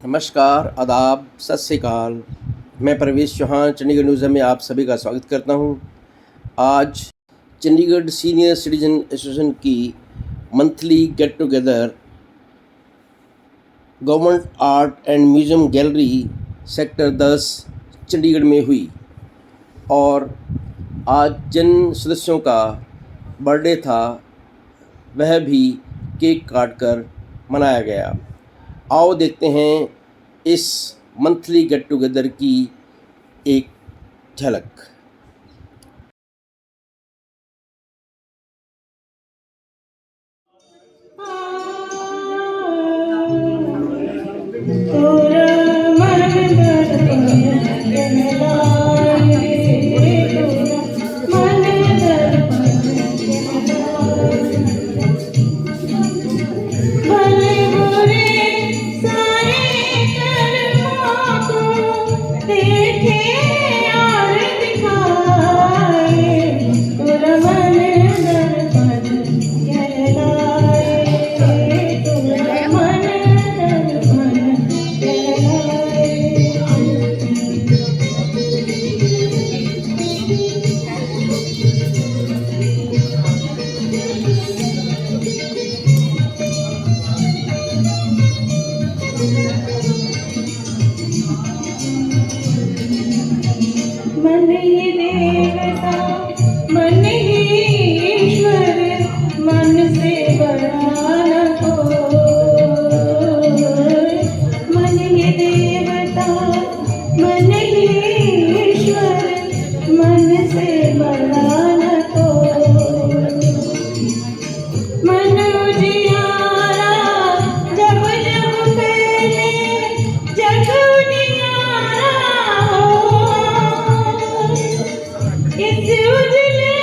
नमस्कार, आदाब, सत श्री अकाल। मैं परवेश चौहान चंडीगढ़ न्यूज़ में आप सभी का स्वागत करता हूं। आज चंडीगढ़ सीनियर सिटीजन एसोसिएशन की monthly get together government art and museum gallery sector 10 Chandigarh में हुई और आज जिन सदस्यों का बर्थडे था वह भी केक काटकर मनाया गया। आओ देखते हैं इस मंथली गेट टुगेदर की एक झलक। मन ही देवता मन ही ईश्वर मन से बड़ा न कोई। मन ही देवता मन ही ईश्वर मन से बड़ा न कोई। मन उजियारा जब जब फैले जग उजियारा इस उजले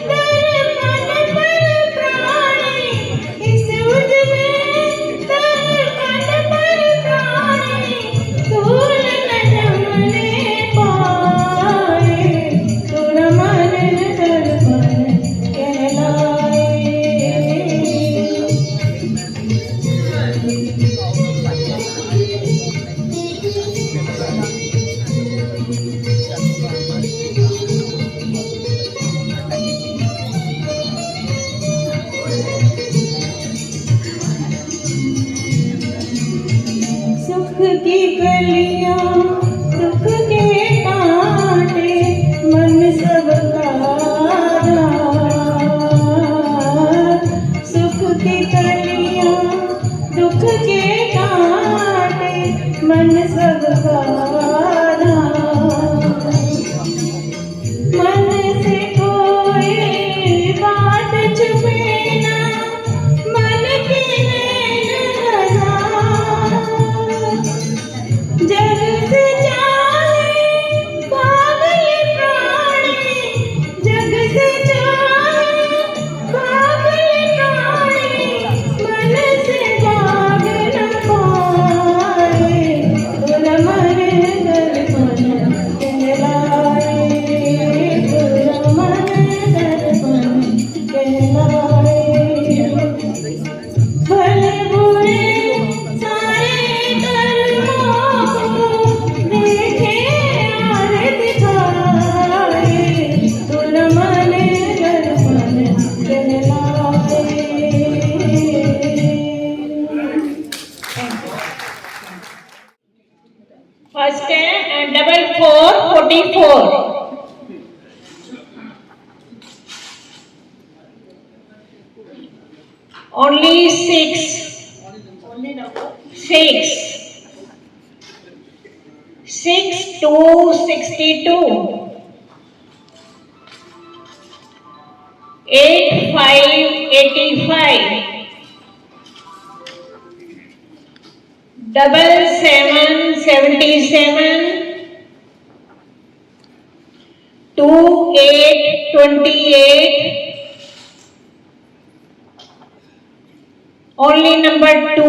दर्पण पर प्राणी इस उजले दर्पण पर प्राणी धूल न जमने पाए। तुर मन दर्पण कहलाए। सुख की कलियां सुख के कांटे मन सबका सुख की कलियां दुख के कांटे मन सबका मन से कोई बात छुपे ना मन के नैन जग से चाहे पागल प्राणी जग से चाहे पागल प्राणी मन से भाग न पाए। तुर मन दर्पण कहलाए। तुर मन दर्पण कहलाए। भले बुरे सारे कर्मों को देखे और दिखाए। तुर मन दर्पण कहलाए। फर्स्ट है double 4 44 only 6 to 62 85 85 77 77 28 28 only number 2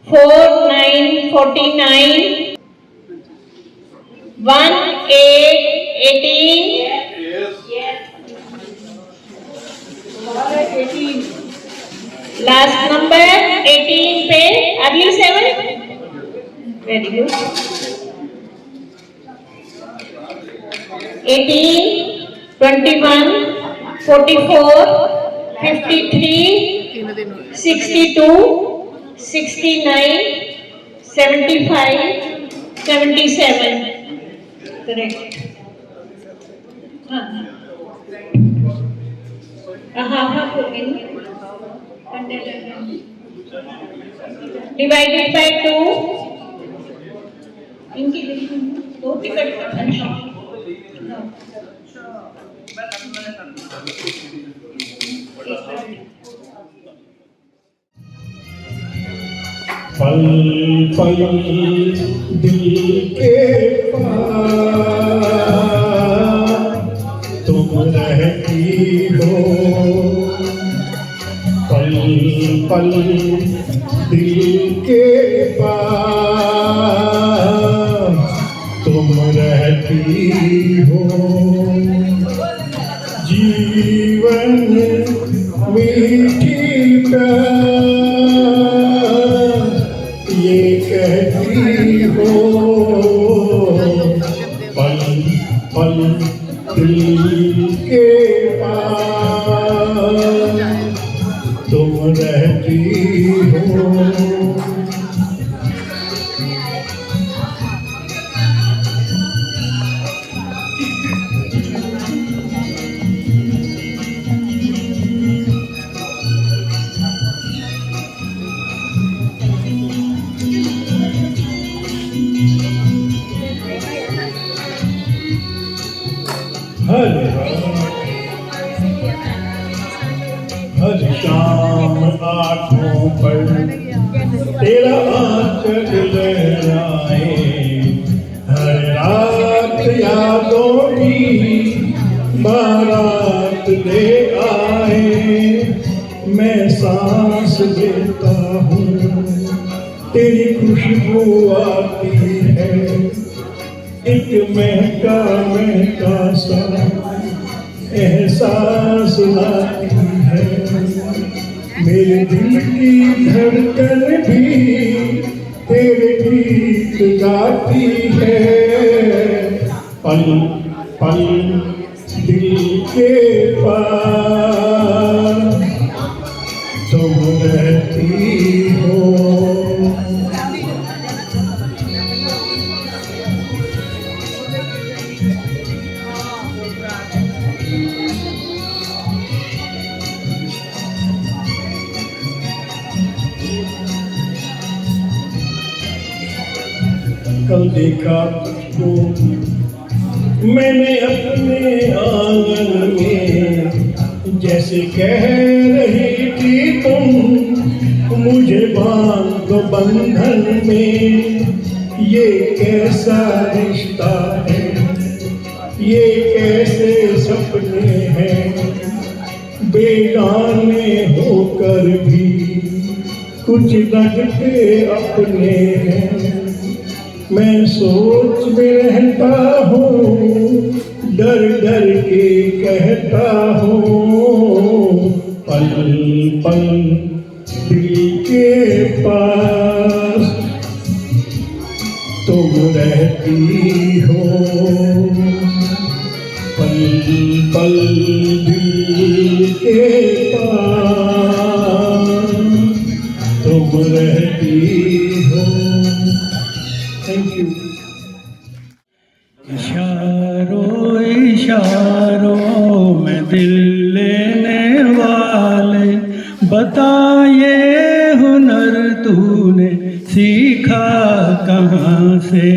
49 49 18 18 last number 18 पे early 7 very good 18 21 44 53 62 69 75 77 correct half divided by 2 इनकी दो टिकट पल पल दिल के पास तुम रहती हो पल पल दिल के पास तुम रहती हो जीवन मीठी ये कहती हो पल पल दिल के पास तुम रहती हो हर शाम आँखों पर तेरा आँचल लहराए हर रात यादों की बारात ले आए मैं सांस लेता हूँ तेरी खुशबू आती है एक महका महका सा एहसास लाती है मेरे दिल की धड़कन भी तेरे गीत गाती है पल पल दिल के पास तुम रहती हो कल देखा तुझको मैंने अपने आंगन में जैसे कह रही थी तुम मुझे बांध दो बंधन में ये कैसा रिश्ता है ये कैसे सपने हैं बेगाने होकर भी कुछ लगते अपने हैं मैं सोच में रहता हूँ डर डर के कहता हूँ पल पल दिल के पास तुम रहती हो पल पल दिल के पास तुम रहती हो थैंक यू इशारों इशारों में दिल लेने वाले बता ये हुनर तूने सीखा कहाँ से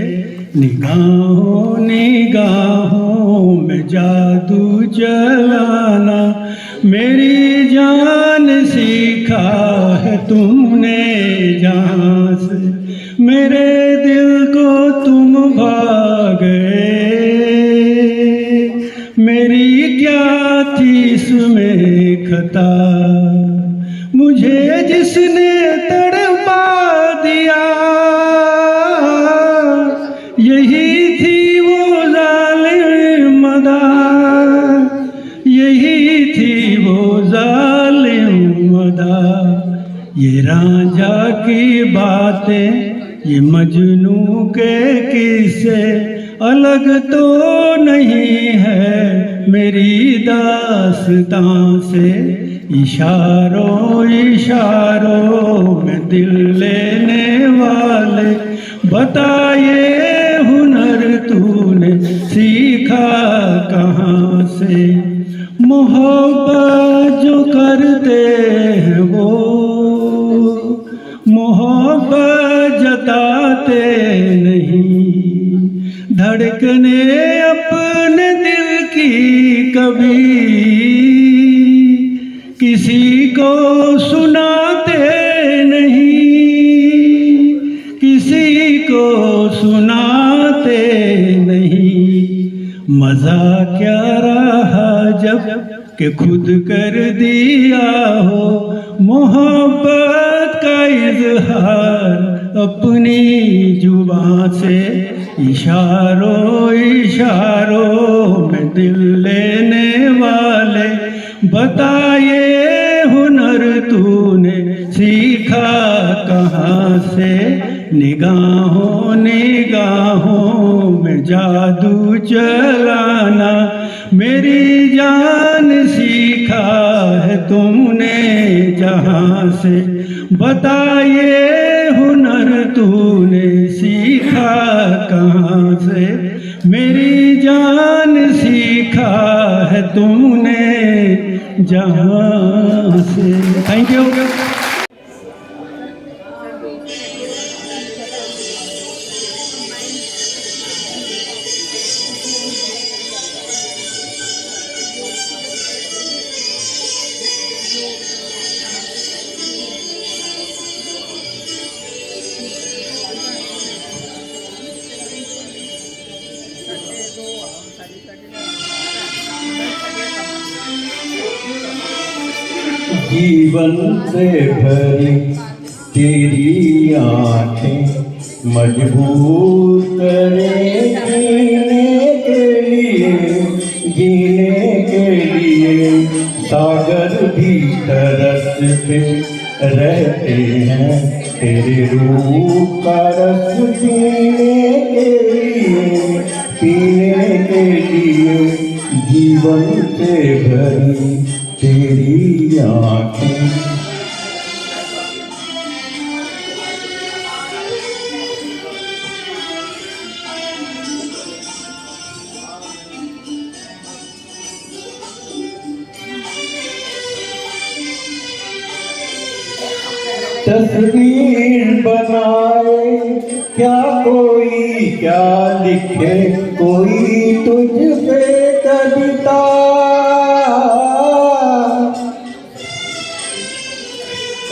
निगाहों निगाहों में जादू चलाना मेरी जान सीखा है तुमने जहाँ से मेरे दिल को तुम भाग गए मेरी क्या थी इसमें खता मुझे जिसने तड़पा दिया यही थी वो जालिम अदा यही थी वो जालिम अदा ये रांझा की बातें, ये मजनू के किस्से अलग तो नहीं है मेरी दास्तां से। इशारों इशारों में दिल लेने वाले, बताइए हुनर तूने सीखा कहाँ से। मोहब्बत जो करते हैं वो मोहब्बत जताते नहीं, धड़कने अपने दिल की कभी किसी को सुनाते नहीं, किसी को सुनाते नहीं। मजा क्या रहा जब कि खुद कर दिया हो मोहब्बत का इजहार अपनी जुबां से। इशारों इशारों में दिल लेने वाले, बताइए हुनर तूने सीखा कहाँ से। निगाहों निगाहों में जादू चलाना मेरी जान सीखा है तुमने जहाँ से। बताइए हुनर तूने सीखा कहाँ से, मेरी जान सीखा है तुमने जहाँ से। Thank you. जीवन से भरी तेरी आँखें मजबूर करे जीने के लिए। सागर भी तरसते रहते हैं तेरे रूप का रस पीने के लिए। जीवन से भरी तेरी आँखें तस्वीर बनाए क्या कोई क्या लिखे, कोई तुझ पे कविता।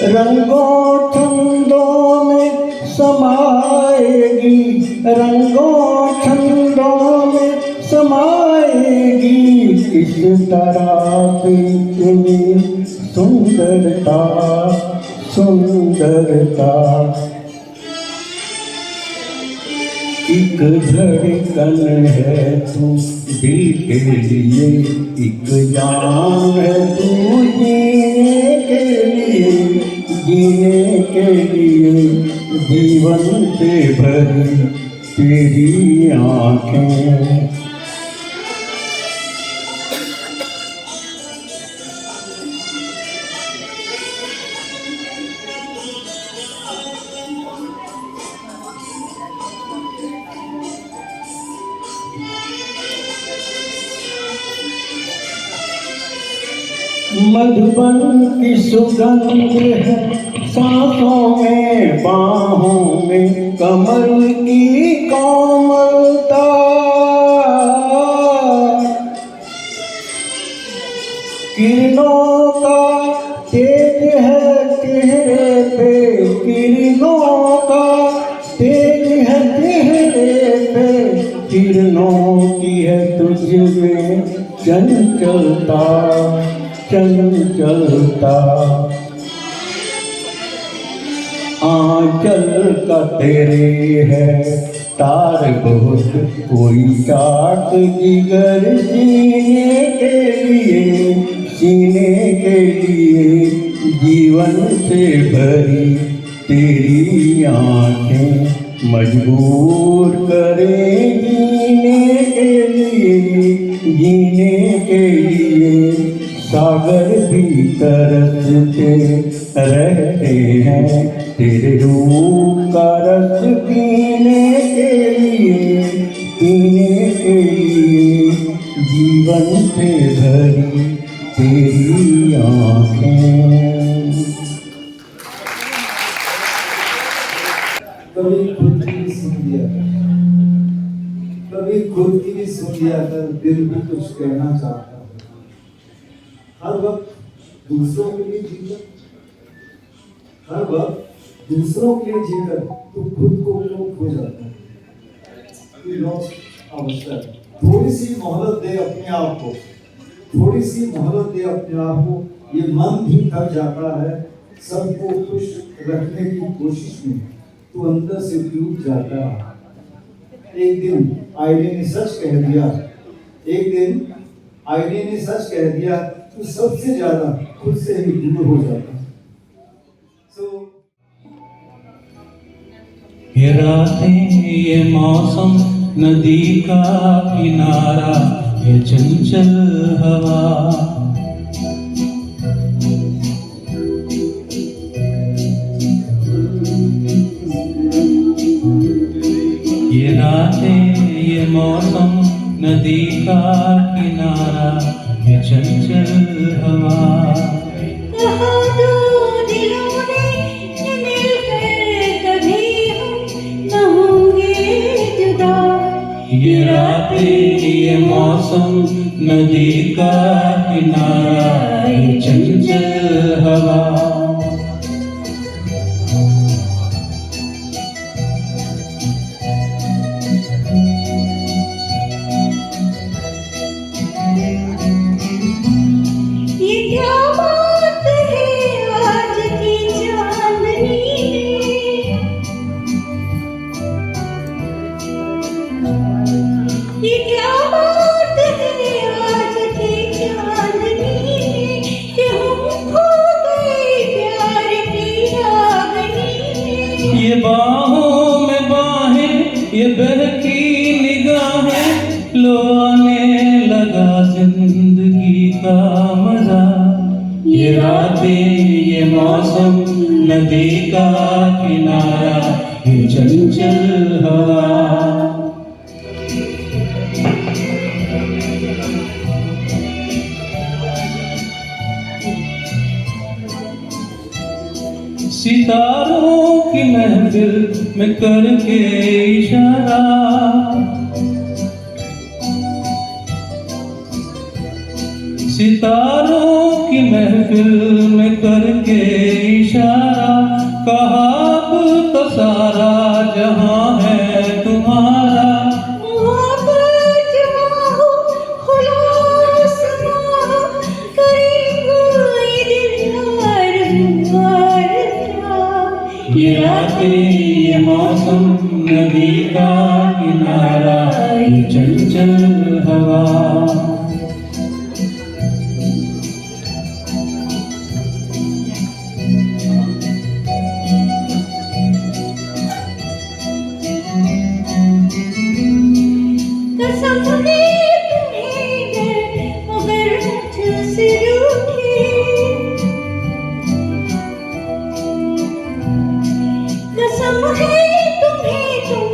रंगों छंदों में समाएगी, रंगों छंदों में समाएगी। इस तरह से तुम्हें सुंदरता सुंदरता। एक धड़कन है तू दिल के लिए, एक जान है तू जीने के लिए। जीवन से भरी तेरी आँखें मधुबन की सुगंध है सांसों में, बाहों में कमल की कोमलता। किरणों का तेज है चेहरे पे, किरणों का तेज है चेहरे पे। किरणों की है तुझ में चंचलता चंचलता। आंचल का तेरे है तार बहुत, कोई चाट जिगर सीने के लिए, सीने के लिए। जीवन से भरी तेरी आंखें मजबूर करें जीने के लिए सागर भी तरसते रहते हैं तेरे रूप का रस पीने के लिए जीवन से भरी तेरी आंखें। कभी खुद की भी सुन लिया कभी खुद की भी सुन लिया कर दिल भी कुछ कहना चाहता हूँ। हर वक्त दूसरों के लिए जीकर तू खुद को क्यों खो जाता है। अवसर थोड़ी सी मोहलत दे अपने आप को, ये मन भी थक जाता है सबको खुश रखने की कोशिश में तू अंदर से टूट जाता है। एक दिन आईने ने सच कह दिया तू सबसे ज्यादा खुद से ही दूर हो जाता है। ये रातें ये मौसम नदी का किनारा ये चंचल हवा ये रातें ये मौसम नदी का किनारा ये चंचल हवा ये रातें ये मौसम नदी का किनारा ये चंचल हवा ये क्या बात है आज की चांदनी ये क्या बात है आज की चांदनी कि हम खो गए प्यार की रागनी ये बाहों में बाहें ये बहकी निगाहें लो आने लगा जिंदगी का मजा ये रातें ये मौसम नदी का किनारा ये चंचल हवा सितारों की महफिल में करके इशारा सितारों की महफिल में करके इशारा कहा तो सारा जहां है तुम्हारा ये रातें ये मौसम नदी का किनारा ये चंचल हवा कसम दे तुम्हें अगर मुझसे रूठे कसम है तुम्हें तुम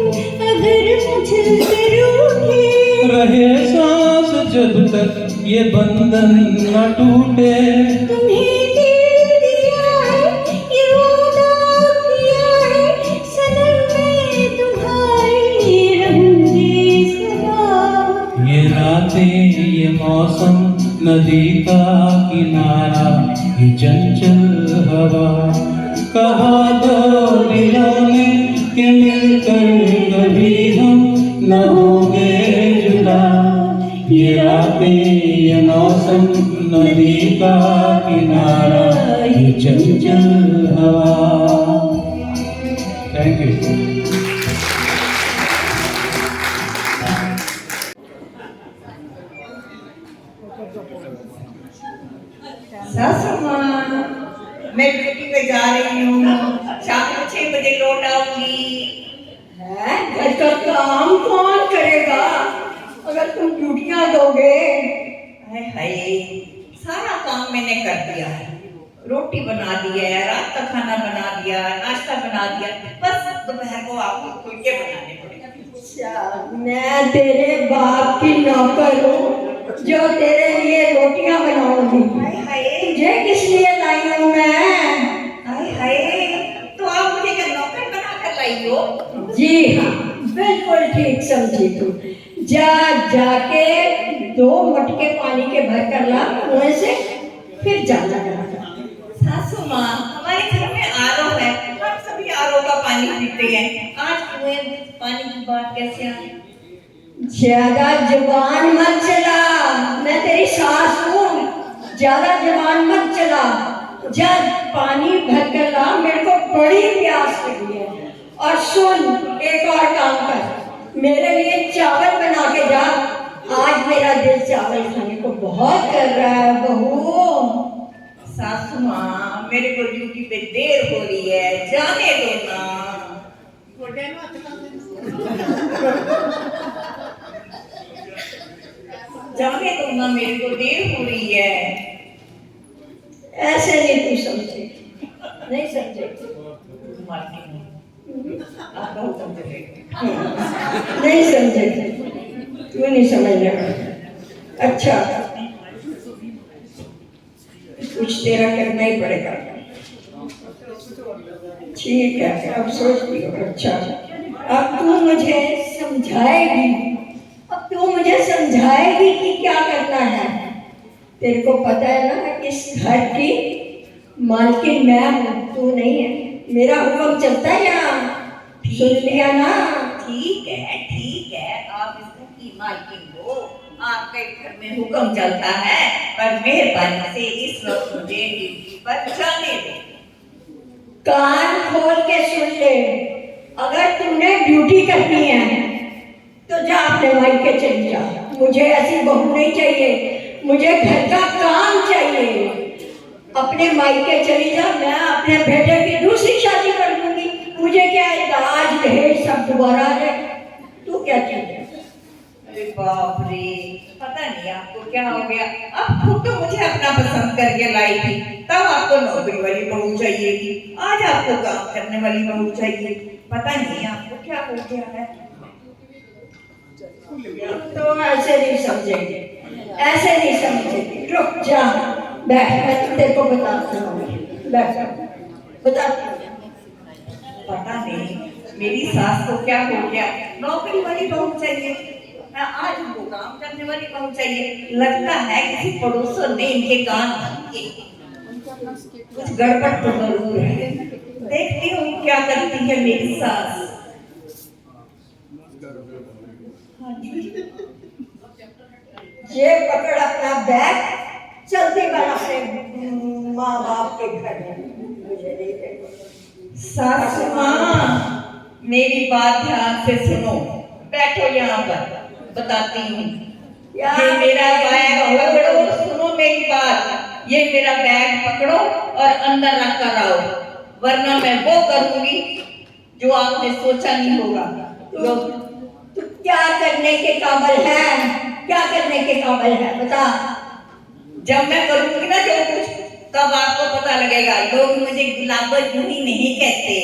अगर मुझसे रूठे रहे सांस जब तक ये बंधन न टूटे तुम्हें दिल दिया है ये वादा किया है सनम मैं तुम्हारी रहूंगी सदा ये रातें ये मौसम नदी का किनारा ये चंचल हवा कहा दो दिलों ने कि मिलकर कभी हम न होंगे जुदा ये रातें ये मौसम नदी का किनारा ये चंचल हवा। Thank you. Sasama मैं ड्यूटी पे जा रही हूँ, शाम को 6 बजे लौट आऊंगी। है घर का काम कौन करेगा अगर तुम ड्यूटियां दोगे? हाय हाय, सारा काम मैंने कर दिया है। रोटी बना दी है, रात का खाना बना दिया, नाश्ता बना दिया, बस दोपहर को आपको फुलके बनाने पड़ेगा। अच्छा, मैं तेरे बाप की नौकर हूँ जो तेरे लिए रोटियां बनाऊंगी। हाय हाय, तुझे किस लिए लाई हूँ मैं? हाय हाय, तो आप मुझे क्या नौकर बना कर लाई हो? जी हाँ, बिल्कुल ठीक समझी तू। जा जाके 2 मटके पानी के भर कर ला कुएं से, फिर जाना करा। सासू माँ, हमारे घर में आरओ है, हम सभी आरओ का पानी पीते हैं। आज कुएं पानी की बात कैसे आई? ज्यादा जुबान मत चला, मैं तेरी सास हूँ। ज्यादा जुबान मत चला। जब पानी भर कर ला, मेरे को बड़ी प्यास लगी है। और सुन, एक और काम कर, मेरे लिए चावल बना के जा। आज मेरा दिल चावल खाने को बहुत कर रहा है बहू। सासू माँ, मेरे को ड्यूटी पे देर हो रही है, जाने दो ना। जाने दो ना, मेरे को देर हो रही है। ऐसे नहीं तू समझे, नहीं समझे, आपका हुक्म चलेगा। नहीं समझे, तू नहीं समझने वाला। अच्छा, कुछ तेरा करना ही पड़ेगा। ठीक है, अब सोचती हूँ। अच्छा, अब तू मुझे समझाएगी, अब तू मुझे समझाएगी कि क्या करना है। तेरे को पता है ना, इस घर की मालकिन मैं हूँ, तू नहीं है। मेरा हुक्म चलता है यहाँ, सुन लिया ना? ठीक है, आप इस घर की मालकिन हो, आपके घर में हुक्म चलता है, पर मेहरबानी से इस वक्त मुझे ड्यूटी पर जाने दो। कान खोल के सुन ले, अगर तुमने ड्यूटी करनी है तो जा अपने मायके चली जा। मुझे ऐसी बहू नहीं चाहिए, मुझे घर का काम चाहिए। अपने मायके चली जा, मैं अपने बेटे की दूसरी शादी कर दूंगी। मुझे क्या है, दाज दहेज सब दोबारा आ जाए। तू क्या चाहती है? अरे बाप रे, पता नहीं आपको क्या हो गया। आप खुद तो मुझे अपना पसंद करके लाई थी, तब आपको नौकरी वाली बहू चाहिए थी, आज आपको काम करने वाली बहू चाहिए। पता नहीं आपको क्या हो गया है। तो ऐसे नहीं समझेंगे, ऐसे नहीं समझेंगे। रुक जा, बैठ, मैं तेरे को बताती हूँ। बैठ, बताती हूँ। पता नहीं मेरी सास को क्या हो गया, नौकरी वाली बहू चाहिए, आज उनको काम करने वाली बहू चाहिए। लगता है किसी पड़ोसन ने इनके कान भर के, कुछ गड़बड़ तो जरूर है। देखती हूँ क्या करती है मेरी सास। हाँ जी, ये पकड़ अपना बैग, चलती बन अपने माँ बाप के घर में। मुझे नहीं देखो। सासू माँ, मेरी बात ध्यान से सुनो, बैठो यहाँ पर, बताती हूँ। ये मेरा बैग पकड़ो, सुनो मेरी बात, ये मेरा बैग पकड़ो और अंदर रख कर आओ, वरना मैं वो करूंगी जो आपने सोचा नहीं होगा। तू क्या करने के काबिल है? क्या करने के काबिल है, बता। जब मैं करूंगी ना जो कुछ, तब आपको पता लगेगा। लोग मुझे गुलाबो यूं ही नहीं कहते।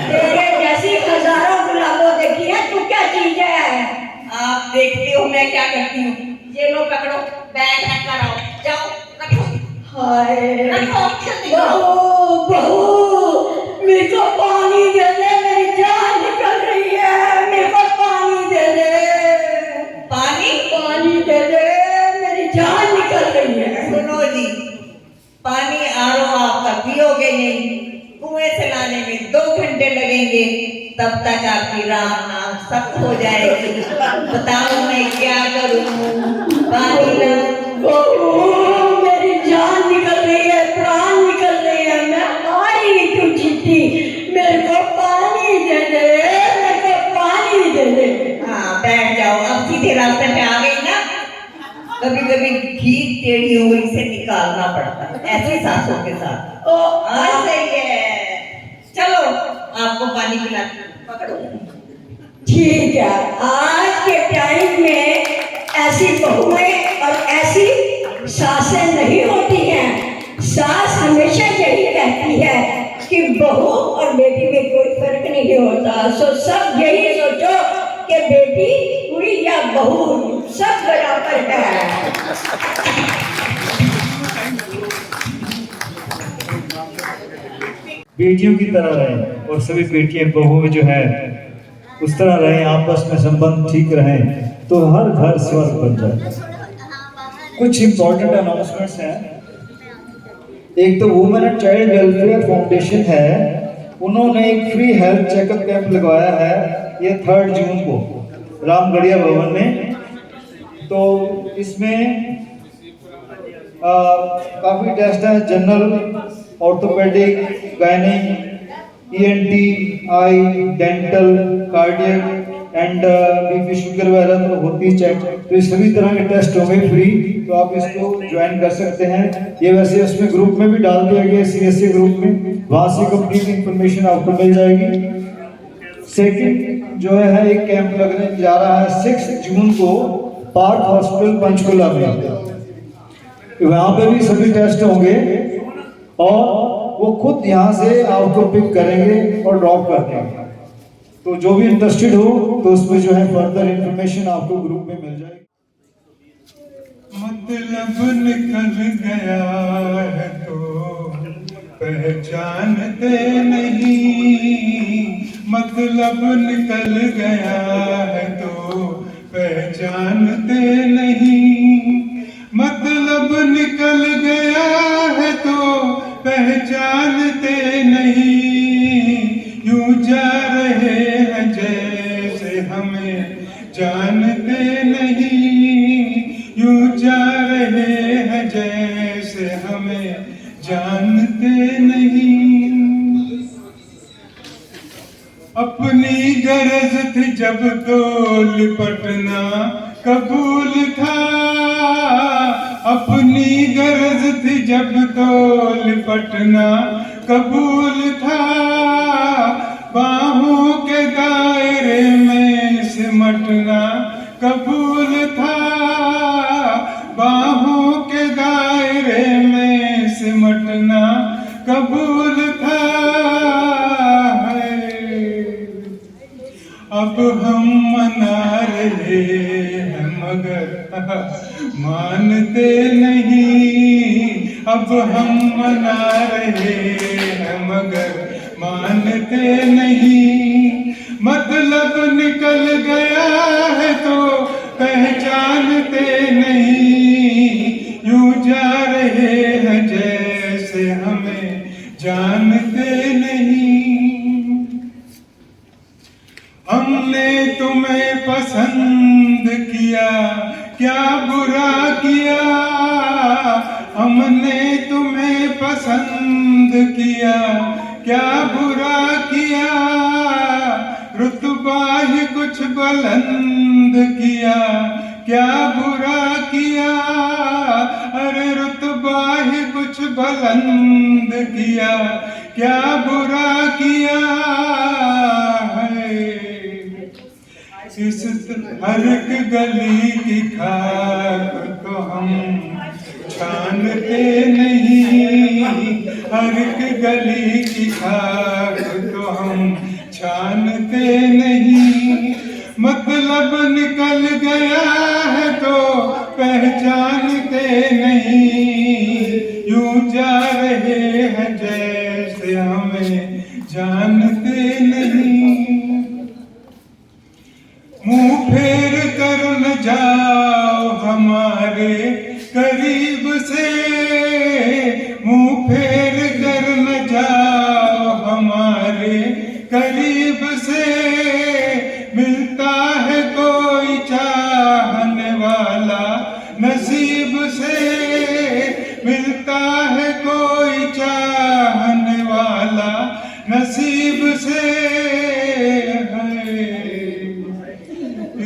तेरे जैसी हजारों गुलाबों देखी है, तू क्या चीज है? आप देखते हो मैं क्या करती हूँ। ये लो पकड़ो, बैग रख कर आओ, जाओ रखो। हाय रखो, जल्दी करो। बहू, बहू, मेरे को पानी दे दे, मेरी जान निकल रही है। मेरे को पानी दे दे, पानी पानी दे दे, मेरी जान निकल रही है। सुनो जी, पानी आरो आपका पियोगे नहीं, कुएं से लाने में 2 घंटे लगेंगे, तब तक आपकी राम नाम सख्त हो जाएगी। बताओ मैं क्या करूं? पानी लाऊं? बहू, मेरी जान निकल रही है, प्राण निकल रही है। मैं मारी क्यों जीती? मेरे को पानी दे दे, मेरे को पानी दे दे। हाँ बैठ जाओ, अब सीधे रास्ते पे आ गई ना। कभी कभी ठीक टेढ़ी उंगली से निकालना पड़ता है, ऐसी सांसों के साथ। ओ सही है, चलो आपको पानी पिलाती हूँ, पकड़ो। ठीक है, आज के टाइम में ऐसी बहुएं और ऐसी सासें नहीं होती हैं। सास हमेशा यही कहती है कि बहू और बेटी में कोई फर्क नहीं होता। सो सब यही सोचो कि बेटी हुई या बहू सब बराबर है। बेटियों की तरह रहें और सभी बेटियां बहुएं जो है उस तरह रहें, आपस में संबंध ठीक रहें तो हर घर स्वर्ग बन जाए। कुछ इंपॉर्टेंट अनाउंसमेंट्स हैं। एक तो women and child welfare foundation है, उन्होंने एक फ्री हेल्थ चेकअप कैंप लगवाया है, ये 3 जून को रामगढ़िया भवन में। तो इसमें काफ़ी टेस्ट है, general, orthopaedic, gynaec, ENT, I, dental, cardiac and BP sugar वगैरह तो होती है चेक। तो इस सभी तरह के टेस्ट होंगे फ्री, तो आप इसको ज्वाइन कर सकते हैं। ये वैसे उसमें ग्रुप में भी डाल दिया गया, CSA ग्रुप में, वहाँ से कंप्लीट इंफॉर्मेशन आपको मिल जाएगी। सेकंड जो है एक कैंप लगने जा रहा है 6 जून को पार्क हॉस्पिटल पंचकुला में। वहाँ पे भी सभी टेस्ट होंगे और वो खुद यहाँ से आपको पिक करेंगे और ड्रॉप कर देंगे। तो जो भी इंटरेस्टेड हो तो उसमें जो है फर्दर इंफॉर्मेशन आपको ग्रुप में मिल जाएगी। मतलब निकल गया है तो पहचानते नहीं, मतलब निकल गया है तो पहचानते नहीं, मतलब निकल गया है तो पहचानते नहीं, यूं जा रहे हैं जैसे हमें जानते नहीं, यूं जा रहे हैं जैसे हमें जानते नहीं। अपनी गरज थी जब तो लिपटना कबूल था, अपनी गरज थी जब तो लिपटना कबूल था, बाहों के दायरे में सिमटना कबूल था, बाहों के दायरे में सिमटना कबूल था। अब हम मना रहे हैं मगर मानते नहीं, अब हम मना रहे हैं मगर मानते नहीं, मतलब निकल गया है तो पहचानते नहीं, यूं जा रहे हैं जैसे हमें जानते नहीं। हमने तुम्हें पसंद किया क्या बुरा किया, हमने तुम्हें पसंद किया क्या बुरा किया, रुतबा ही कुछ बुलंद किया क्या बुरा किया, अरे रुतबा ही कुछ बुलंद किया क्या बुरा किया है। इस हर एक गली की खाक तो हम छानते नहीं, हर एक गली की खाक तो हम छानते नहीं, मतलब निकल गया है तो पहचानते नहीं, यूं जा रहे हैं जैसे हमें जानते नहीं। मुंह फेर कर न जाओ हमारे करीब से, मुंह फेर कर न जाओ हमारे करीब से, मिलता है कोई चाहने वाला नसीब से, मिलता है कोई चाहने वाला नसीब से है।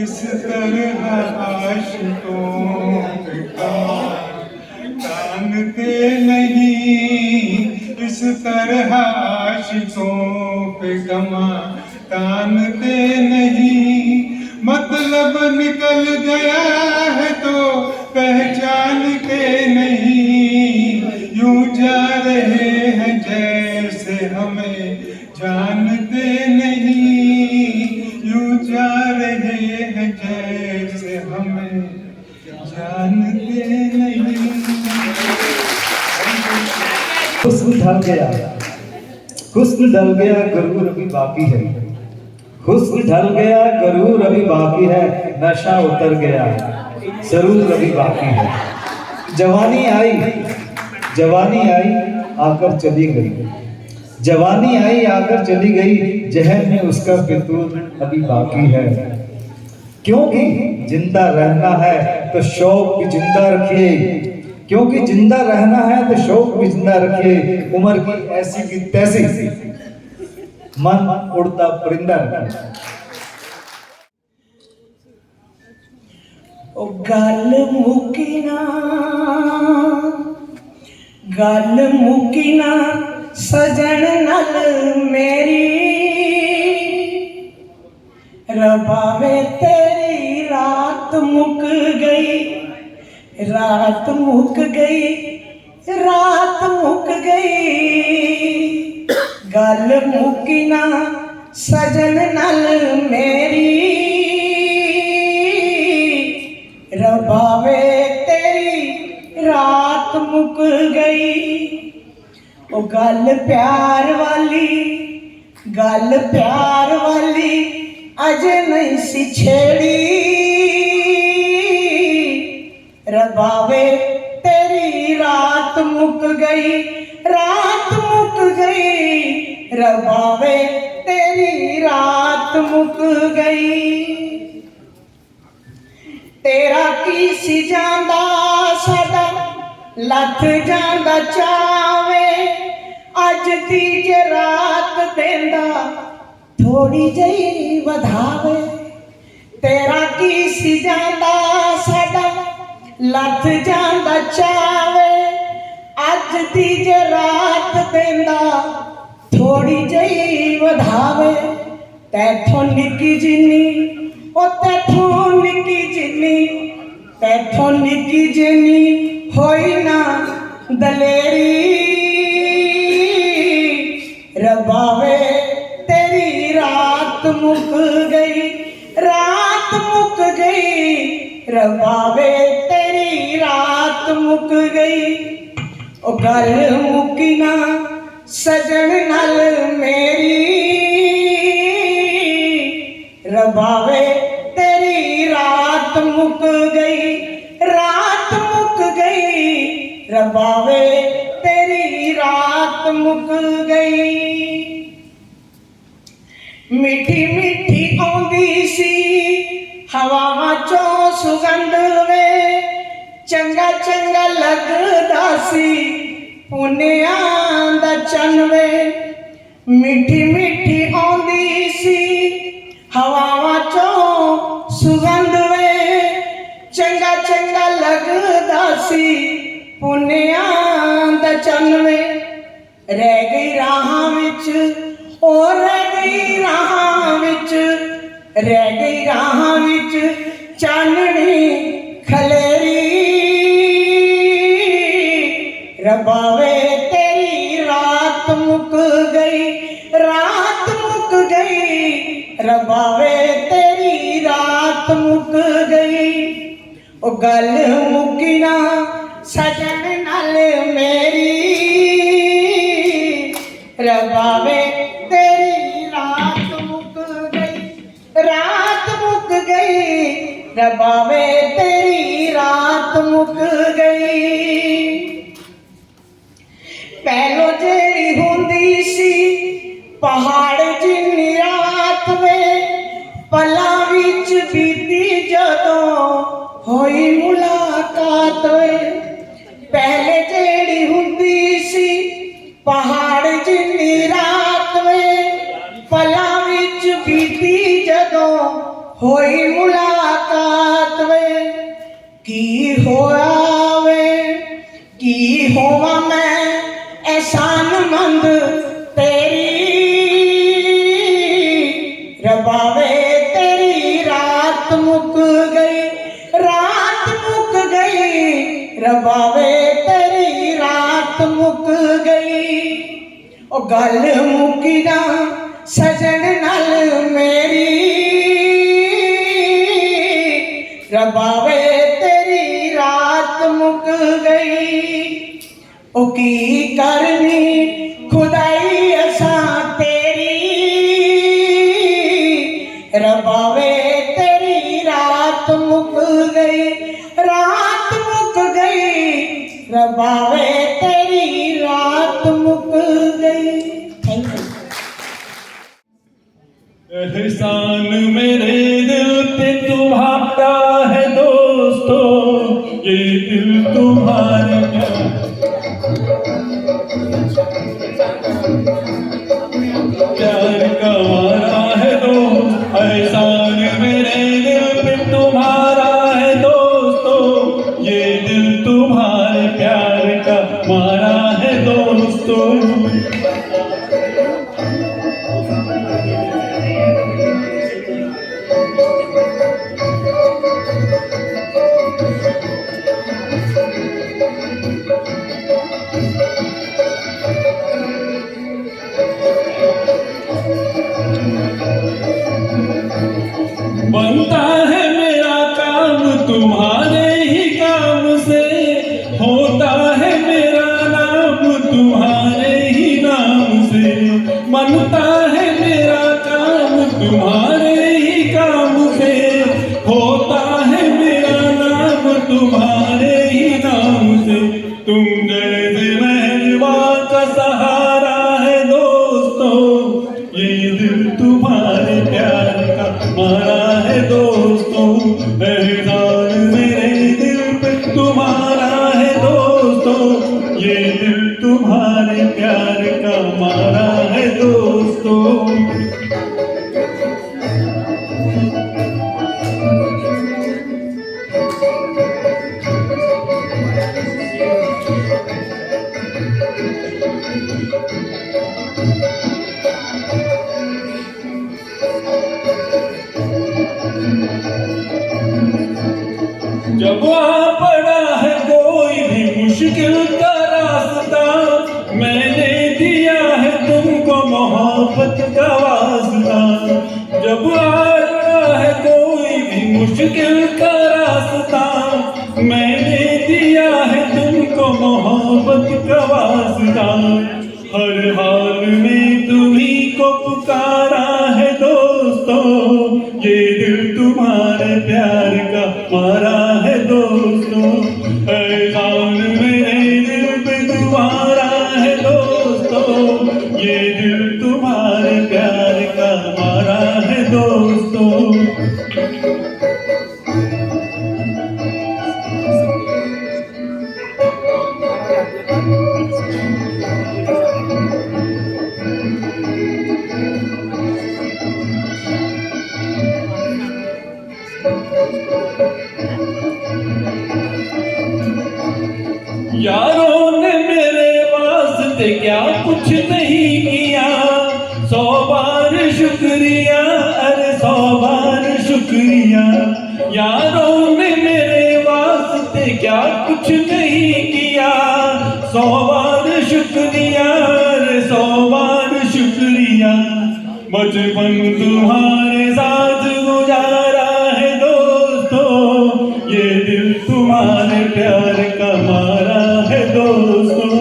इस तरह आशिकों के कमाल जानते नहीं इस तरह आशिकों पे गमा तानते नहीं। मतलब निकल गया है तो पहचानते नहीं, यूं जा रहे हैं जैसे हमें जानते नहीं, यूं जा रहे हैं जैसे हमें जानते नहीं। हुस्न ढल गया, हुस्न ढल गया, गरूर अभी बाकी है। हुस्न ढल गया, गरूर अभी बाकी है, नशा उतर गया, जरूर अभी बाकी है। जवानी आई, जवानी आई आकर चली गई, जवानी आई आकर चली गई, जहन में उसका फितूर अभी बाकी है। क्योंकि जिंदा रहना है तो शौक भी जिंदा रखिए, क्योंकि जिंदा रहना है तो शौक भी जिंदा रखिए। उम्र की ऐसी की तैसी, मन उड़ता परिंदा रखिए। ओ गल मुकी ना सजन नल मेरी, रबावे तेरी रात मुक गई, रात मुक गई, रात मुक गई। गल मुकी ना सजन नल मेरी, रबावे तेरी रात मुक गई। ओ गल प्यार वाली अजे नहीं सी छेड़ी, रबावे तेरी रात मुक गई, रात मुक गई, रबावे तेरी रात मुक गई। तेरा की सी जांदा साडा लथ जांदा चावे, अज दी जे रात देंदा थोड़ी जही वधावे। तेरा की सी जांदा साडा लथ जांदा चावे, अज दी जे रात देंदा थोड़ी जही वधावे। तैथों निकी जिन्नी ओ तैथों निकी जिन्नी, तैथों निकी जिन्नी होई ना दलेरी, रबावे तेरी रात मुक गई, रात मुक गई, रबावे तेरी रात मुक गई। ओ गल मुकी ना सजन नल मेरी, रबावे तेरी रात मुक गई, रात मुक गई, रबावे तेरी रात मुक गई। मीठी मीठी आउंदी सी हवावां चों सुगंध वे, चंगा चंगा लगदा सी पुनियां दा चन वे। मीठी मीठी आउंदी सी हवावां चों सुगंध वे, चंगा चंगा लगदा सी पुनियां दा चन वे। रह गई राहां विच ओ रह गई राहां विच, रह गई राहां विच चाननी खलेरी, रबावे तेरी रात मुक गई, रात मुक गई, रबावे तेरी रात मुक गई। ओ गल मुकी ना सजन नल मेरी, रबावे तेरी रात मुक गई, रात मुक गई, रबावे तेरी रात मुक गई। पहलो जेड़ी हुंदी सी पहाड़ जिन्नी रात वे, पला विच बीती जदों होई मुलाकात वे। पहले जेड़ी हुंदी सी पहाड़ जिन्नी रात वे, पला विच बीती जदों होई मुलाकात वे। की होया वे की होवा मैं एहसानमंद तेरी, रबावे तेरी रात मुक गई, रात मुक गई, रबावे तेरी रात मुक गई। ओ गल मुकी ना सजन नल मेरी, रबावे तेरी रात मुक गई। ओ की करनी खुदाई असा तेरी, रबावे तेरी रात मुक गई, रात मुक गई, रबावे तेरी रात मुक गई। Thank you. एहसान मेरे दिल पे तुम्हारा है दोस्तों, ये दिल तुम्हारे प्यार का मारा है दोस्त। एहसान मेरे दिल पे तुम्हारा है दोस्तों, ये दिल तुम्हारे प्यार का मारा है दोस्तों। बनता है मेरा काम तुम्हारे ही काम से, होता है मेरा नाम तुम्हारे ही नाम से। बनता है मेरा काम तुम्हारे ही काम से, होता है मेरा नाम तुम्हारे ही नाम से। तुम जैसे मेहरबान का सहारा है दोस्तों, ये दिल तुम्हारे प्यार का मारा है दोस्तों। एहसान मेरे दिल पे तुम्हारा है दोस्तों, ये दिल तुम्हारे प्यार का मारा है दोस्तों। जब आ पड़ा है कोई भी मुश्किल का रास्ता, मैंने दिया है तुमको मोहब्बत का वास्ता। जब आ पड़ा है कोई भी मुश्किल का रास्ता, मैंने दिया है तुमको मोहब्बत का वास्ता। हर हाल में तुम्हीं को पुकारा है दोस्तों, ये दिल तुम्हारे प्यार का मारा है दोस्तों। एहसान मेरे दिल पे तुम्हारा है दोस्तों, ये दिल तुम्हारे प्यार का मारा है दोस्तों। यारों ने मेरे वास्ते क्या कुछ नहीं किया, 100 बार शुक्रिया, अरे 100 बार शुक्रिया। यारों ने मेरे वास्ते क्या कुछ नहीं किया, 100 बार शुक्रिया, अरे 100 बार शुक्रिया। बचपन तुम्हारे साथ गुजारा है दोस्तों, ये दिल तुम्हारे प्यार का मारा है दोस्तों।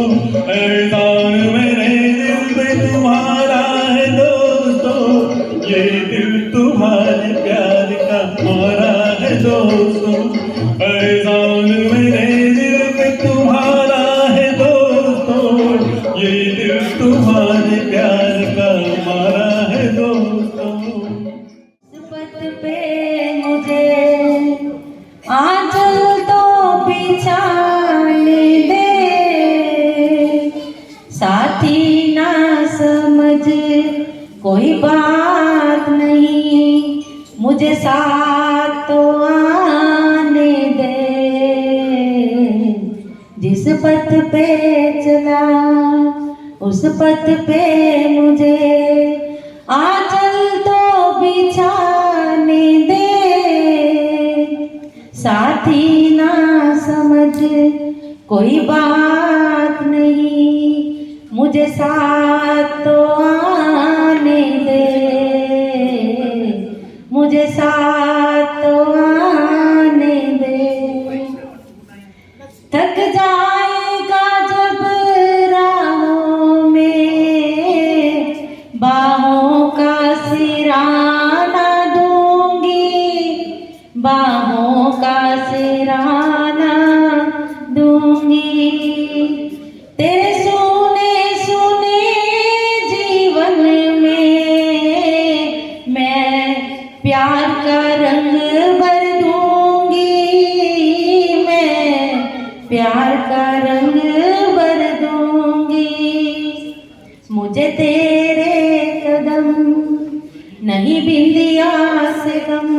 एहसान मेरे दिल पे तुम्हारा है दोस्तों, ये दिल तुम्हारे प्यार का मारा है दोस्तों। एहसान मेरे दिल पे तुम्हारा है दोस्तों, ये दिल तुम्हारे प्यार का मारा है दोस्तों। पथ पे मुझे आंचल तो बिछाने दे, साथी ना समझ कोई बात नहीं, मुझे साथ तो आने दे। जिस पथ पे चला उस पथ पे मुझे आंचल तो बिछाने दे। साथी ना समझ कोई बात नहीं, मुझे साथ तो आने दे, मुझे साथ तो आने दे। थक जाएगा जब राहों में, बाहों का सिराना दूंगी, बाहों का सिराना दूंगी। तेरे सोने सोने जीवन में मैं प्यार का रंग भर दूंगी, मैं प्यार का रंग भर दूंगी। मुझे तेरे कदम नहीं बिंदिया से गम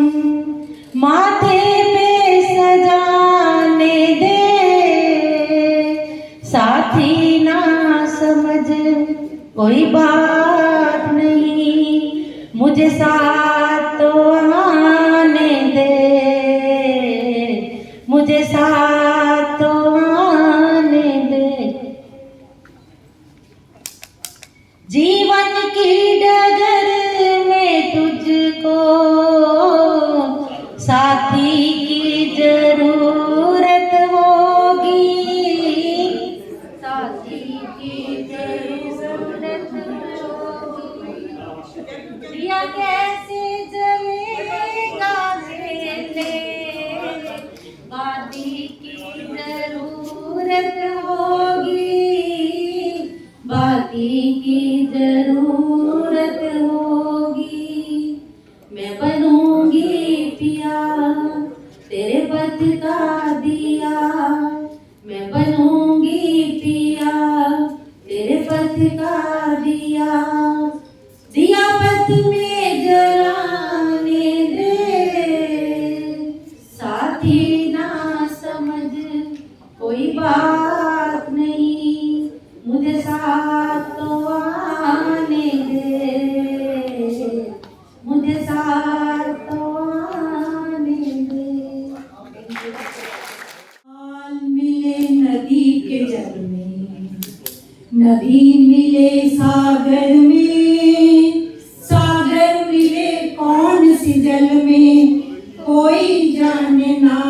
माथे पे सजाने दे। साथी ना समझ कोई बात नहीं, मुझे साथ तो आने दे, मुझे साथ तो आने दे। जीवन की डगर में तुझको साथी की जरूरत होगी, साथी की जरूरत होगी। दिया कैसे जलेगा मेरे, बाती की जरूरत होगी, बाती की जरूरत होगी। मैं बनूंगी पिया तेरे पथ का दिया, मैं बनूंगी पिया तेरे पथ का दिया। दिया पथ में जलाने दे, साथी ना समझ कोई बात नहीं, मुझे साथ तो आने दे, मुझे साथ तो आने दे। हाल मिले नदी के जल में, नदी मिले सागर में, सागर मिले कौन सी जल में कोई जाने ना।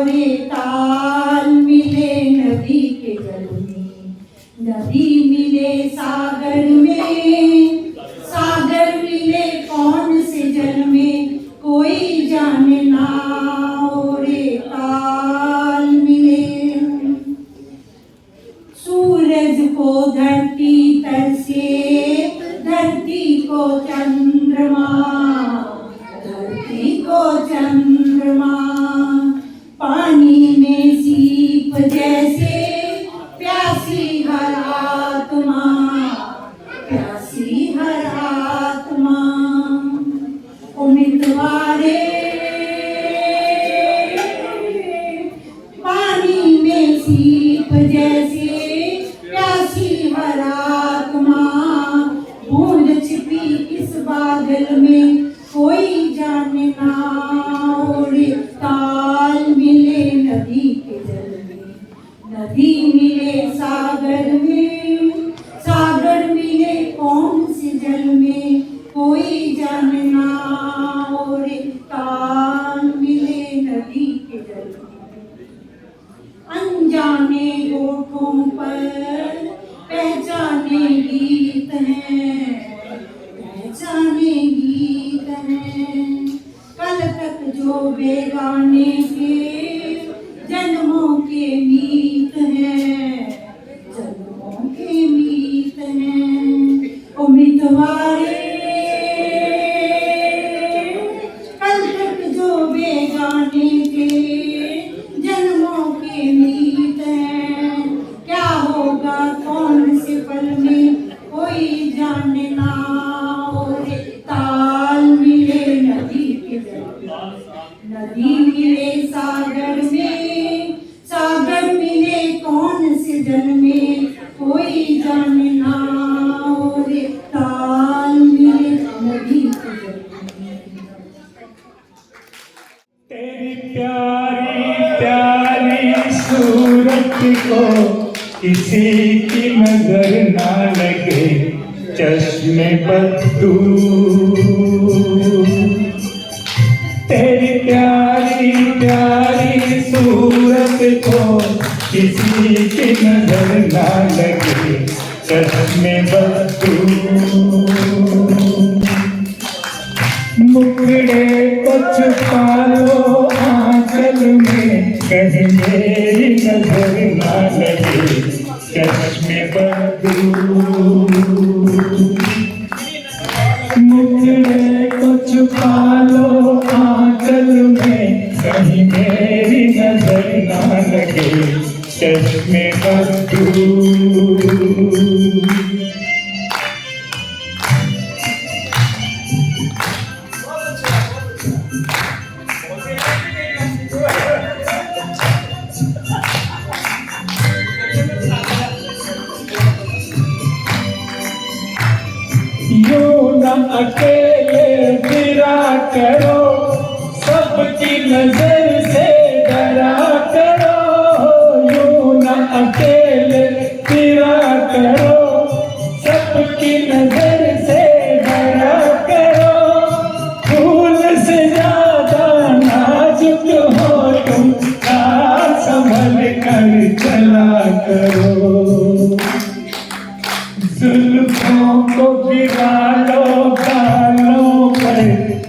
रे ताल मिले नदी के जल में, नदी मिले सागर में, सागर मिले कौन से जल में कोई जाने ना। रे ताल मिले सूरज को धरती तर से, धरती को चंद्रमा, धरती को चंद्रमा। पानी में सीप जैसे प्यासी हर आत्मा, प्यासी हर आत्मा। उम्मीदवारे पानी में सीप जैसे प्यासी हर आत्मा। बूंद छिपी इस बादल में कोई जाने ना। रे ताल मिले नदी के जल में, नदी मिले सागर में, सागर मिले कौन से जल में कोई जाने ना। रे ताल मिले नदी के जल में। अनजाने होठों पर पहचाने गीत हैं, पहचाने गीत हैं। कल तक जो बेगाने के जन्मों के मीत हैं, जन्मों के मीत हैं। उम्मीदवारे कल तक जो बेगाने के जन्मों के मीत हैं। क्या होगा कौन से पल में कोई जाने ना। रे ताल मिले नदी के जल में, नदी मिले सागर में, सागर मिले सूरत को किसी की नजर ना लगे चश्मे बद्दू तेरी प्यारी प्यारी सूरत को किसी की नजर ना लगे चश्मे बद्दू मुखड़े को छुपा लो आंचल में कहीं मेरी नजर ना लगे चश्मे बद्दू मुखड़े को छुपा लो आंचल में कहीं मेरी नजर ना लगे चश्मे बद्दू यूं न अकेले फिरा करो सबकी नजर से डरा करो यूं न अकेले फिरा करो सबकी नजर से डरा करो फूल से ज्यादा नाजुक हो तुम संभल कर चला करो जुल्फों को गिरा लो बालों पर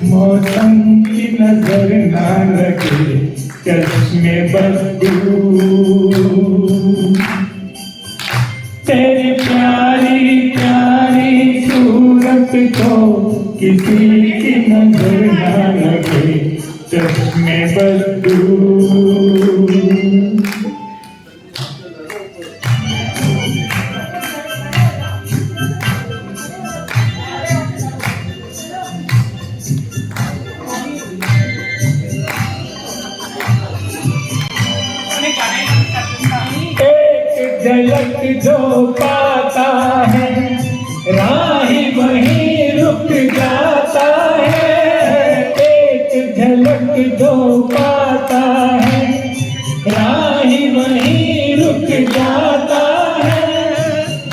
मौसम की नजर ना लगे चश्मे बद्दू तेरी प्यारी प्यारी सूरत को किसी की नजर ना लगे चश्मे बद्दू झलक जो पाता है राही वहीं रुक जाता है एक झलक जो पाता है राही वहीं रुक जाता है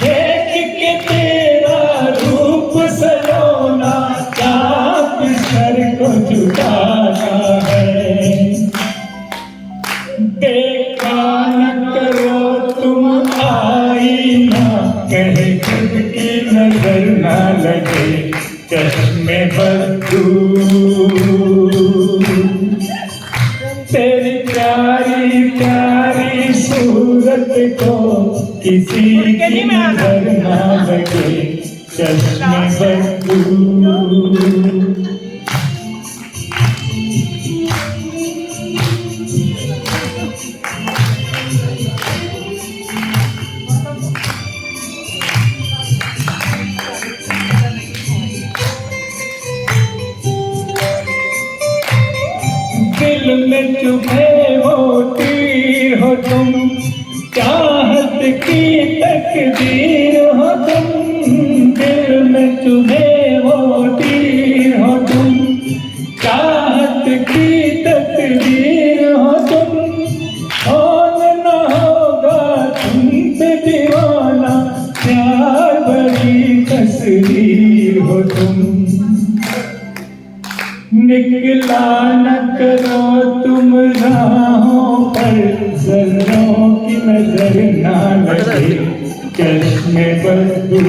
देख के तेरा रूप सलोना चाँद सर को झुकाता है देखा न करो तुम आईना कहीं खुद की नजर ना लगे चश्मे बद्दू तेरी प्यारी प्यारी सूरत को किसी की नजर ना लगे चश्मे बद्दू दिल में चुभे वो तीर हो तुम चाहत की तकदीर हो तुम दिल में चुभे वो तीर हो तुम चाहत की तकदीर हो तुम कौन न होगा तुम पे दीवाना प्यार बड़ी तस्वीर हो तुम निकला न करो तुम राहों पर जर्रों की नजर ना लगे चश्मे बद्दू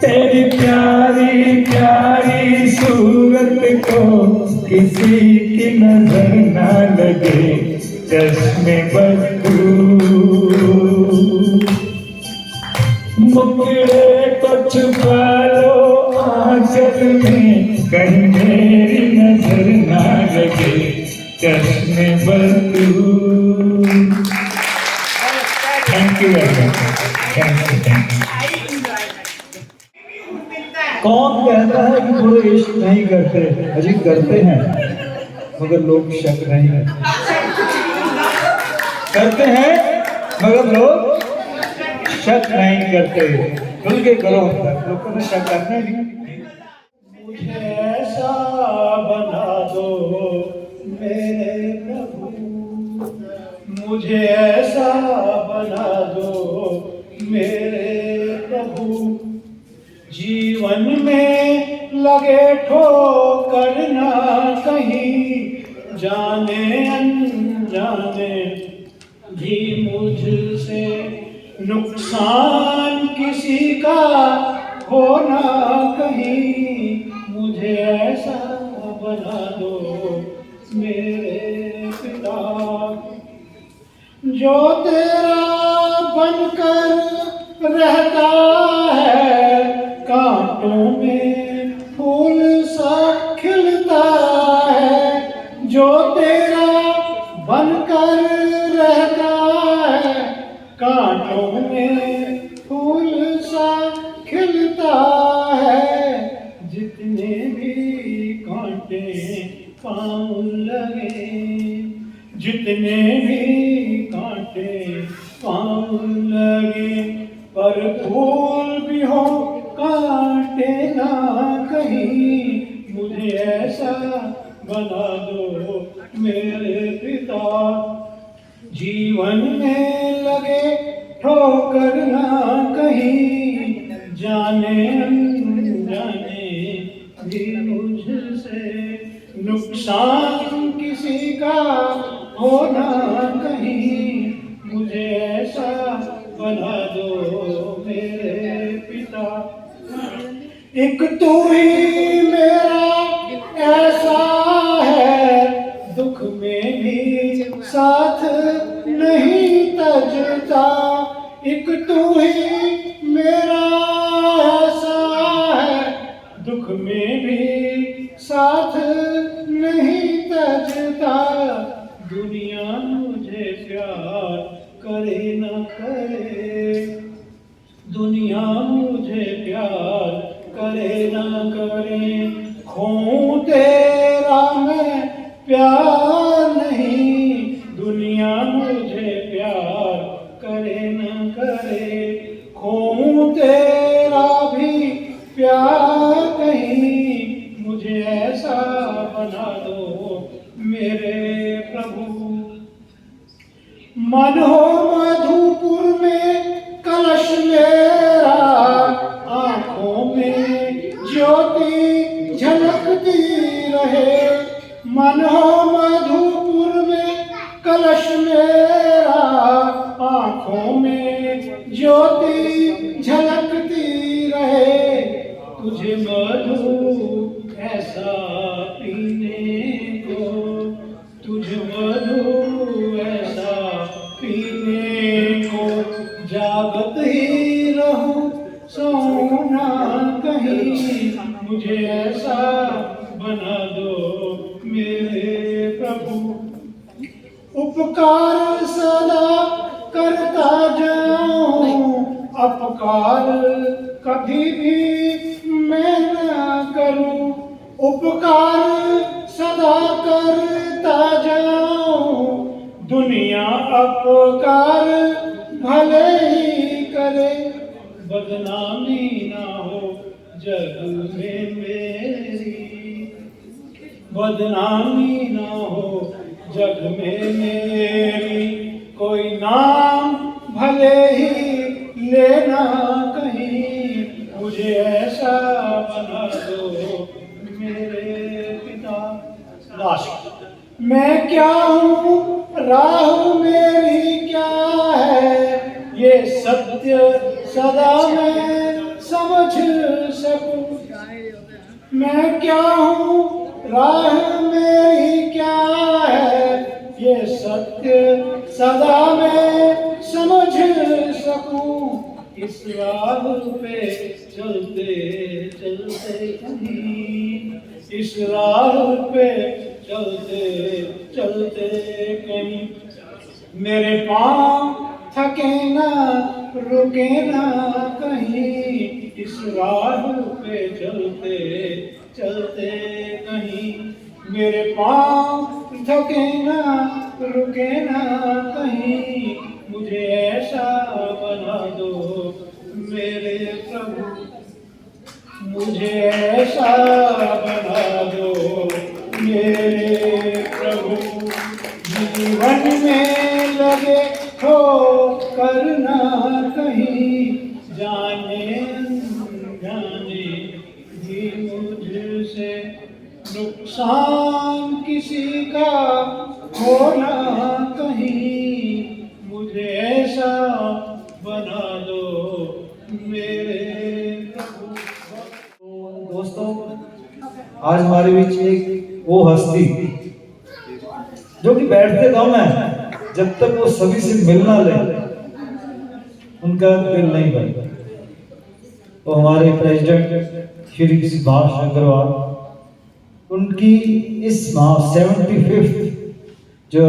तेरी प्यारी प्यारी सूरत को किसी की नजर ना लगे चश्मे बद्दू मुखड़े को छुपा लो आंचल में कहीं मेरी नजर ना लगे चश्मे बद्दू thank you very much thank you कौन कहता है कि बुरे इश्क नहीं करते अजी करते हैं मगर लोग शक नहीं करते हैं मगर लोग शक नहीं करते खुल के करो लोगों ने शक करना नहीं मुझे ऐसा बना दो मेरे प्रभु मुझे ऐसा बना दो मेरे प्रभु। जीवन में लगे ठोकर ना कहीं, जाने अनजाने भी मुझसे नुकसान किसी का हो ना कहीं। मुझे ऐसा बना दो मेरे पिता, जो तेरा बनकर रहता है, कांटों में फूल सा खिलता है। जो तेरा बनकर रहता है, कांटों में फूल सा खिलता है। जितने भी कांटे पाँव लगे, जितने भी कांटे पाँव लगे, पर फूल भी हो कांटे ना कहीं। मुझे ऐसा बना दो मेरे पिता, जीवन में लगे ठोकर ना कहीं, जाने अनजाने भी मुझसे नुकसान किसी का हो ना कहीं। मुझे ऐसा बना दो मेरे पिता, एक तू ही मेरा ऐसा है, दुख में भी साथ नहीं तजता। एक तू ही मेरा ऐसा है, दुख में भी साथ नहीं तजता। दुनिया मुझे प्यार करे न करे, दुनिया मुझे प्यार करे न करे, खोऊं तेरा मैं प्यार नहीं। दुनिया मुझे प्यार करे न करे, खोऊं तेरा भी प्यार कहीं। मुझे ऐसा बना दो मेरे प्रभु। मन हो मधुपुर में कलश मेरा, आंखों में ज्योति झलकती रहे। मन हो मधुपुर में कलश मेरा, आंखों में ज्योति झलकती रहे। तुझे मधु ऐसा पीने को, तुझे मधु ऐसा पीने को, जागत ही रहूं सोना कहीं। मुझे ऐसा बना दो मेरे प्रभु, उपकार सदा करता जाऊं, अपकार कभी भी मैं न करूं। उपकार सदा करता जाऊं, दुनिया अपकार भले ही करे। बदनामी ना हो जग में मेरी, बदनामी ना हो जग में मेरी। कोई नाम भले ही लेना कहीं, मुझे ऐसा बना दो मेरे पिता। लास्ट, मैं क्या हूँ, राह मेरी क्या है, ये सत्य सदा मैं समझ सकूं। मैं क्या हूँ, राह मेरी क्या है, ये सत्य सदा मैं समझ सकूं। इस राह पे चलते चलते कहीं, इस राह पे चलते चलते कहीं, मेरे पाँव थके ना रुके ना कहीं। इस राह पे चलते चलते कहीं, मेरे पाँव थके ना रुके ना कहीं। मुझे ऐसा बना दो मेरे प्रभु, मुझे ऐसा बना दो मेरे प्रभु। जीवन में लगे हो करना कहीं जाने जाने भी मुझसे नुकसान किसी का होना कहीं मुझे ऐसा बना दो मेरे प्रभु। दोस्तों, आज हमारे बीच एक वो हस्ती जो कि बैठते कम है, जब तक वो सभी से मिलना ले उनका दिल नहीं बनता। तो हमारे प्रेसिडेंट श्री सुभाष अग्रवाल, उनकी इस 75th जो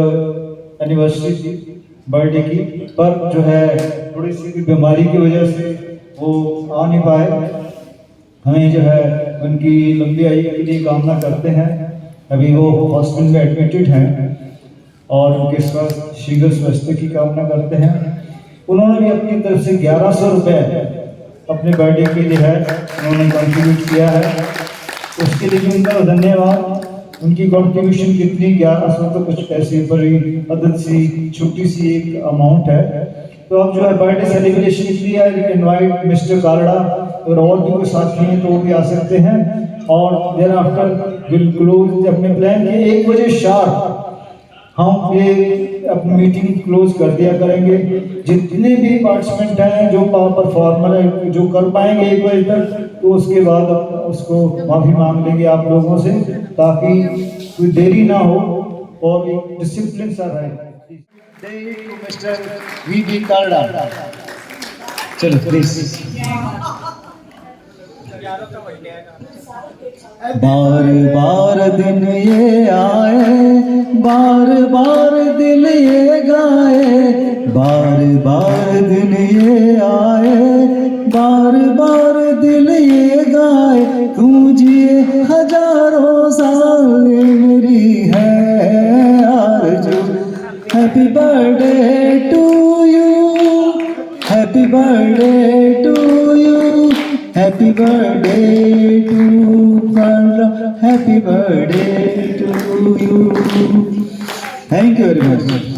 एनिवर्सरी थी बर्थडे की, पर जो है थोड़ी सी बीमारी की वजह से वो आ नहीं पाए। हमें जो है उनकी लंबी आयु के लिए कामना करते हैं। अभी वो हॉस्पिटल में एडमिटेड हैं और उनके शीघ्र स्वास्थ्य की कामना करते हैं। उन्होंने भी अपनी तरफ से 1100 रुपये अपने बर्थडे के लिए है उन्होंने कंट्रीब्यूट किया है, उसके लिए भी उनका धन्यवाद। उनकी कंट्रीब्यूशन कितनी, 1100 तो कुछ पैसे बड़ी अदद सी छोटी सी एक अमाउंट है। तो अब जो है बर्थडे सेलिब्रेशन के लिए इनवाइट मिस्टर कालड़ा और भी कोई साथी हैं तो वो भी आ सकते हैं। और देर आफ्टर विल क्लोज अपने प्लान के 1 बजे शार्प हम ये अपनी मीटिंग क्लोज कर दिया करेंगे। जितने भी पार्टिसिपेंट हैं जो परफॉर्मर है जो कर पाएंगे 1 बजे तक, तो उसके बाद उसको माफ़ी मांग लेंगे आप लोगों से, ताकि कोई देरी ना हो और एक डिसिप्लिन सा रहे। मिस्टर वी कालड़ा, चलो प्लीज। बार बार दिन ये आए, बार बार दिल ये गाए, बार बार दिन ये आए, बार बार दिल ये गाए, गूंजिए हजारों साल मेरी है आरज़ू। Happy birthday to you, happy birthday to you, happy birthday to Kalra, happy birthday to you. Thank you very much.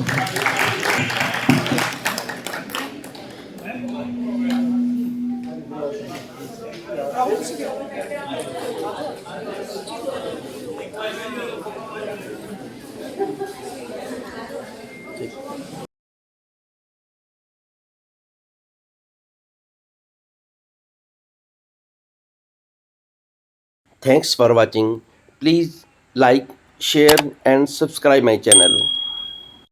Thanks for watching. Please like, share and subscribe my channel.